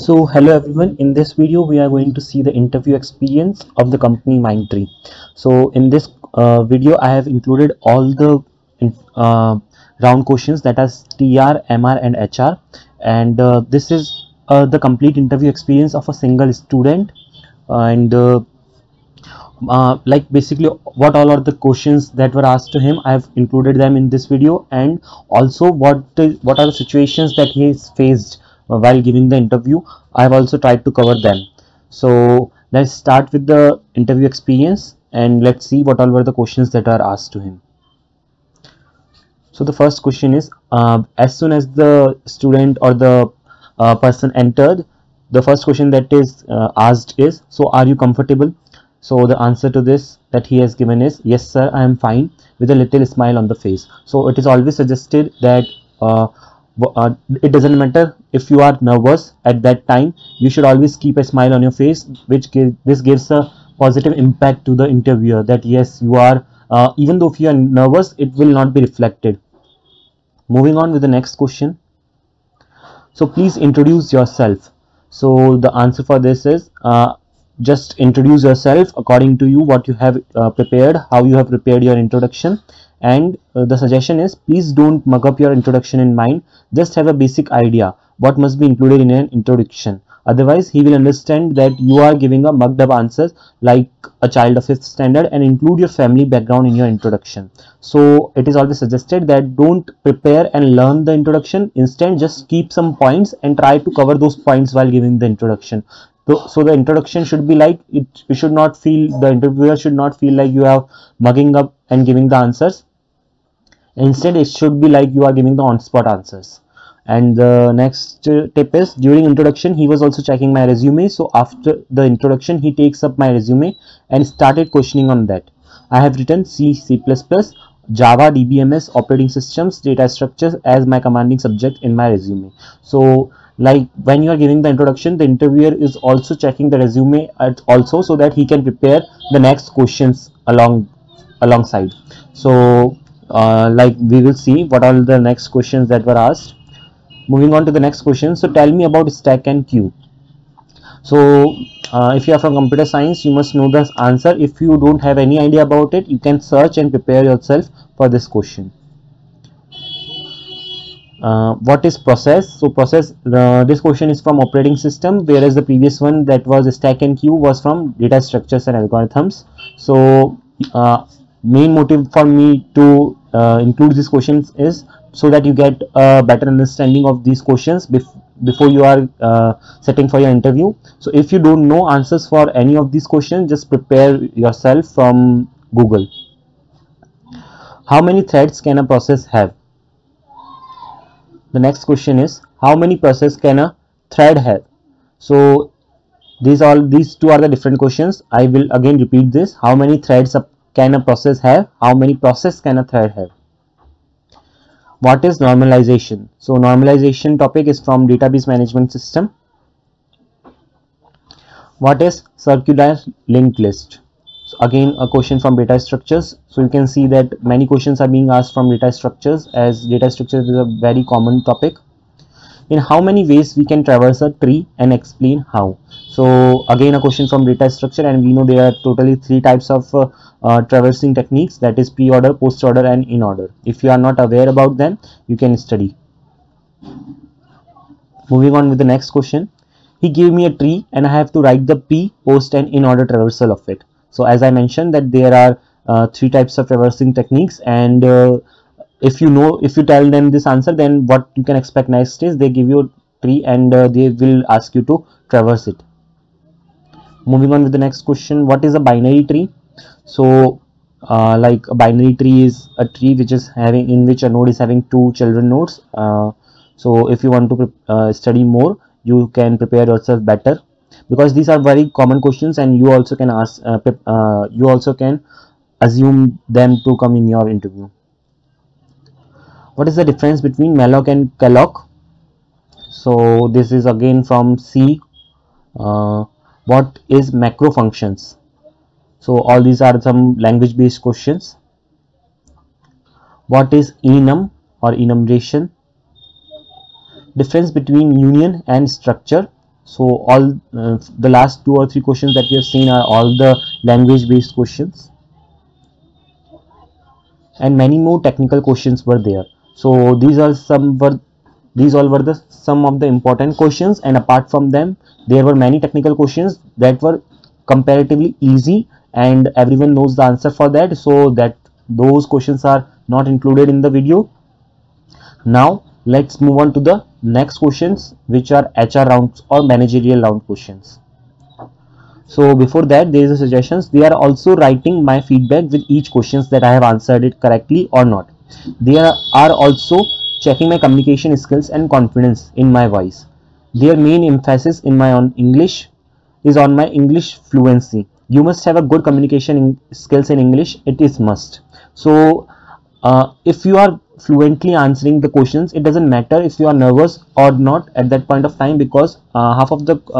So hello everyone, in this video we are going to see the interview experience of the company Mindtree. So in this video I have included all the round questions, that is TR, MR and HR, and this is the complete interview experience of a single student, and like basically what all are the questions that were asked to him. I have included them in this video, and also what are the situations that he has faced while giving the interview. I have also tried to cover them. So let's start with the interview experience and let's see what all were the questions that are asked to him. So the first question is, as soon as the student or the person entered, the first question that is asked is, so are you comfortable? So the answer to this that he has given is, yes sir, I am fine, with a little smile on the face. So it is always suggested that it doesn't matter if you are nervous at that time, you should always keep a smile on your face, which gives a positive impact to the interviewer that yes, you are even though if you are nervous, it will not be reflected. Moving on with the next question. So please introduce yourself. So the answer for this is, just introduce yourself according to you, what you have prepared, how you have prepared your introduction. And the suggestion is, please don't mug up your introduction in mind, just have a basic idea what must be included in an introduction. Otherwise he will understand that you are giving a mugged up answers like a child of 5th standard, and include your family background in your introduction. So it is always suggested that don't prepare and learn the introduction, instead just keep some points and try to cover those points while giving the introduction. So the introduction should be like, it should not feel, the interviewer should not feel like you are mugging up and giving the answers. Instead it should be like you are giving the on-spot answers. And the next tip is, during introduction he was also checking my resume. So after the introduction he takes up my resume and started questioning on that. I have written C, C++, Java, DBMS, operating systems, data structures as my commanding subject in my resume. So like when you are giving the introduction, the interviewer is also checking the resume also, so that he can prepare the next questions alongside. So like we will see what are the next questions that were asked. Moving on to the next question. So tell me about stack and queue. So if you are from computer science, you must know this answer. If you don't have any idea about it, you can search and prepare yourself for this question. What is process? So process, this question is from operating system, whereas the previous one that was stack and queue was from data structures and algorithms. So main motive for me to include these questions is so that you get a better understanding of these questions before you are setting for your interview. So if you don't know answers for any of these questions, just prepare yourself from Google. How many threads can a process have? The next question is, how many processes can a thread have? So these two are the different questions. I will again repeat this. How many threads can a process have? How many processes can a thread have? What is normalization? So normalization topic is from database management system. What is circular linked list? So again a question from data structures. So you can see that many questions are being asked from data structures, as data structures is a very common topic. In how many ways we can traverse a tree, and explain how? So again a question from data structure, and we know there are totally 3 types of traversing techniques, that is pre-order, post-order and in-order. If you are not aware about them, you can study. Moving on with the next question. He gave me a tree and I have to write the pre, post and in-order traversal of it. So as I mentioned that there are 3 types of traversing techniques, and if you tell them this answer, then what you can expect next is they give you a tree and they will ask you to traverse it. Moving on with the next question. What is a binary tree? So like a binary tree is a tree which is having, in which a node is having 2 children nodes. So if you want to study more, you can prepare yourself better, because these are very common questions and you also can ask you also can assume them to come in your interview. What is the difference between malloc and calloc? So this is again from C. What is macro functions? So all these are some language based questions. What is enum or enumeration? Difference between union and structure. So all the last 2 or 3 questions that we have seen are all the language based questions, and many more technical questions were there. So these all were the some of the important questions, and apart from them there were many technical questions that were comparatively easy and everyone knows the answer for that, so that those questions are not included in the video. Now let's move on to the next questions, which are HR rounds or managerial round questions. So before that, there is a suggestions. They are also writing my feedback with each questions that I have answered it correctly or not. They are also checking my communication skills and confidence in my voice. Their main emphasis in my on English is on my English fluency. You must have a good communication skills in English. It is must. So if you are fluently answering the questions, it doesn't matter if you are nervous or not at that point of time, because half of the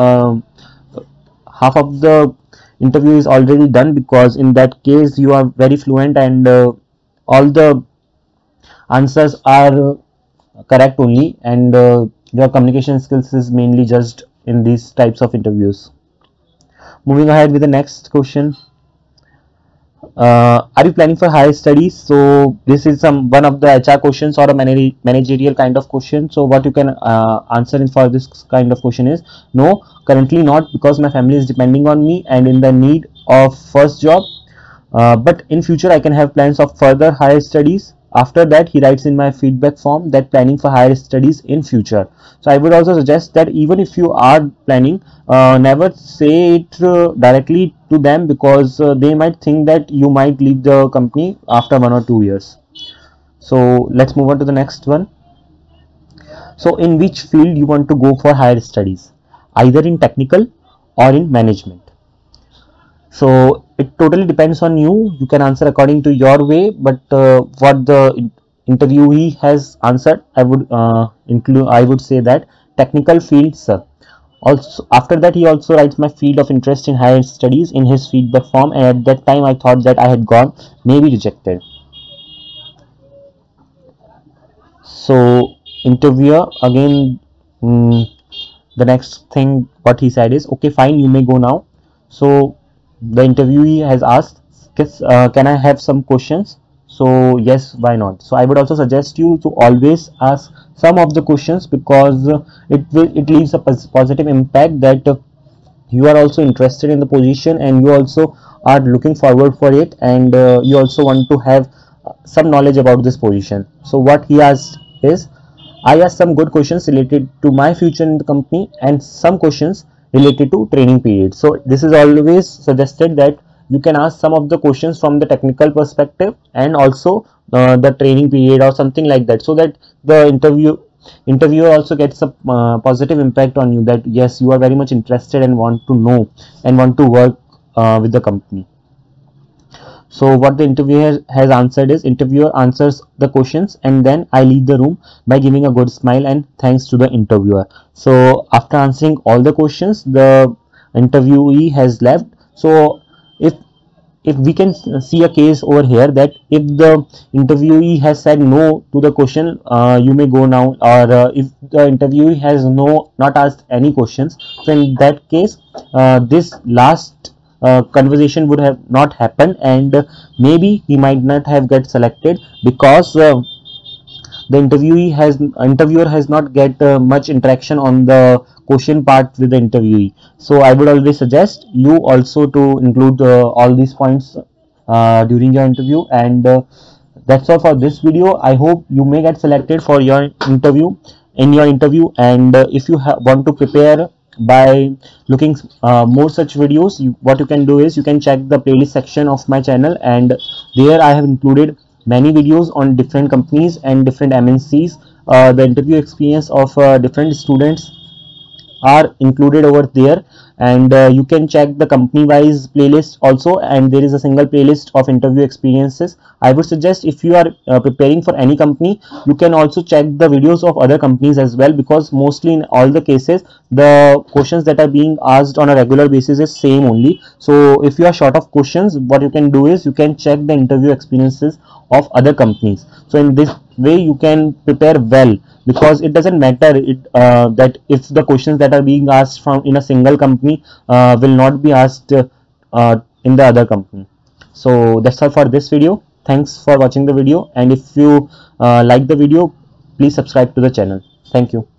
interview is already done, because in that case you are very fluent and all the answers are correct only, and your communication skills is mainly judged in these types of interviews. Moving ahead with the next question. Are you planning for higher studies? So this is one of the HR questions or a managerial kind of question. So what you can answer in for this kind of question is no, currently not, because my family is depending on me and in the need of first job, but in future I can have plans of further higher studies. After that, he writes in my feedback form that planning for higher studies in future. So I would also suggest that even if you are planning, never say it directly to them, because they might think that you might leave the company after 1 or 2 years. So let's move on to the next one. So in which field you want to go for higher studies, either in technical or in management? So it totally depends on you. You can answer according to your way, but what the interviewee has answered, I would say that technical field, sir. Also after that, he also writes my field of interest in higher studies in his feedback form, and at that time I thought that I had gone, maybe rejected. So interviewer again, the next thing what he said is, okay fine, you may go now. So the interviewee has asked, can I have some questions? So yes, why not? So I would also suggest you to always ask some of the questions, because it leaves a positive impact that you are also interested in the position and you also are looking forward for it, and you also want to have some knowledge about this position. So what he asked is, I asked some good questions related to my future in the company and some questions related to training period. So this is always suggested that you can ask some of the questions from the technical perspective and also the training period or something like that, so that the interviewer also gets a positive impact on you, that yes, you are very much interested and want to know and want to work with the company. So what the interviewer has answered is, interviewer answers the questions and then I leave the room by giving a good smile and thanks to the interviewer. So after answering all the questions, the interviewee has left. So if we can see a case over here, that if the interviewee has said no to the question, you may go now, or if the interviewee has not asked any questions, so in that case this last conversation would have not happened, and maybe he might not have get selected, because the interviewer has not get much interaction on the question part with the interviewee. So I would always suggest you also to include all these points during your interview. And that's all for this video. I hope you may get selected for your interview and if you want to prepare by looking more such videos, what you can do is you can check the playlist section of my channel, and there I have included many videos on different companies and different MNCs. The interview experience of different students are included over there, and you can check the company wise playlist also, and there is a single playlist of interview experiences. I would suggest if you are preparing for any company, you can also check the videos of other companies as well, because mostly in all the cases the questions that are being asked on a regular basis is same only. So if you are short of questions, what you can do is you can check the interview experiences of other companies. So in way you can prepare well, because it doesn't matter that if the questions that are being asked from in a single company will not be asked in the other company. So that's all for this video. Thanks for watching the video, and if you like the video, please subscribe to the channel. Thank you.